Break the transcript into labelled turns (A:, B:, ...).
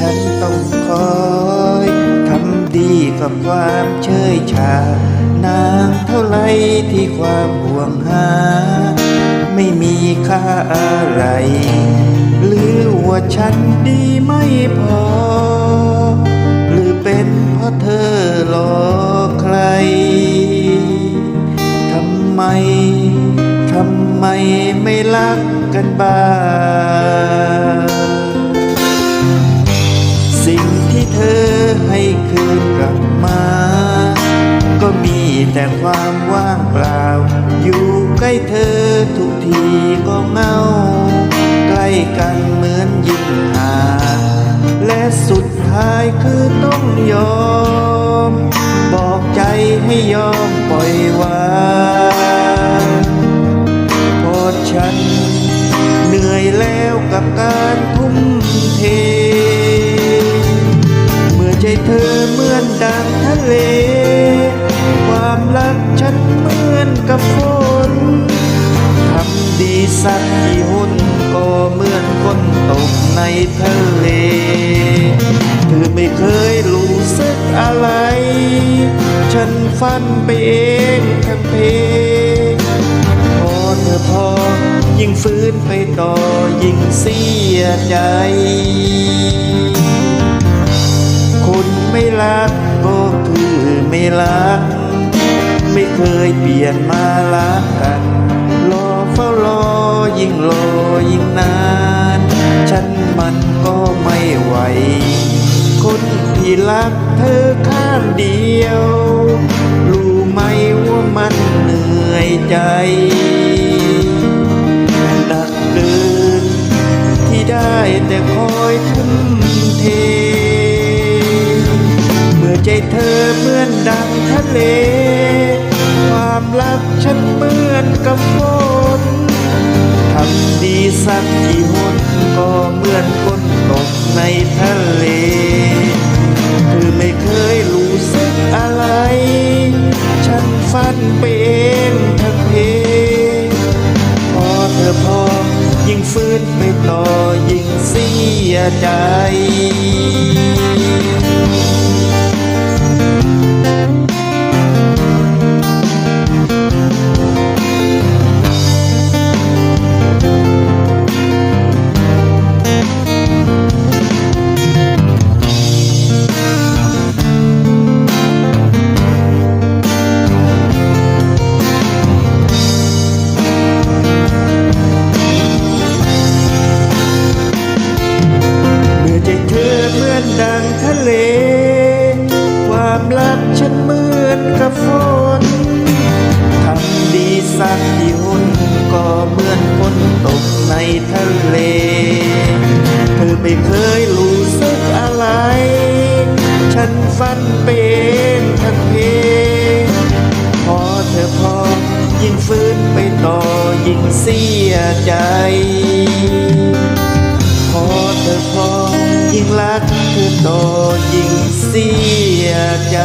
A: ฉันต้องคอยทำดีกับความเชยชานานเท่าไรที่ความห่วงหาไม่มีค่าอะไรหรือว่าฉันดีไม่พอหรือเป็นเพราะเธอหลอกใครทำไมไม่รักกันบ้างสิ่งที่เธอให้คืนกลับมาก็มีแต่ความว่างเปล่าอยู่ใกล้เธอทุกทีก็เหงาใกล้กันเหมือนยิ่งห่างและสุดท้ายคือต้องยอมบอกใจให้ยอมปล่อยวางเพราะฉันเหนื่อยแล้วกับการทุ่มเทเมื่อใจเธอเหมือนดังทะเลความรักฉันเหมือนกับฝนทำดีสักกี่หนก็เหมือนฝนตกในทะเลเธอไม่เคยรู้สึกอะไรฉันฝันไปเองทั้งเพพอเธอพอยิ่งฟื้นไปต่อยิ่งเสียใจคนไม่รักก็คือไม่รักไม่เคยเปลี่ยนมารักกันรอเฝ้ารอยิ่งรอยิ่งนานฉันมันก็ไม่ไหวคนที่รักเธอข้างเดียวรู้ไหมว่ามันเหนื่อยใจหนักเกินที่ได้แต่คอยทุ่มเทเมื่อใจเธอเหมือนดังทะเลความรักฉันเหมือนกับฝนทำดีสักกี่หนก็เหมือนฝนตกในทะเลเธอไม่เคยรู้สึกอะไรฉันฝันไปเองทั้งเพพอเธอพอยิ่งฟื้นไปต่อยิ่งเสียใจดังทะเลความรักฉันเหมือนกับฝนทำดีสักกี่หนก็เหมือนฝนตกในทะเลเธอไม่เคยรู้สึกอะไรฉันฝันไปเองทั้งเพพอเธอพอยิ่งฟื้นไปต่อยิ่งเสียใจพอเธอพอยิ่งรักเธอต่อยิ่งเสียใจ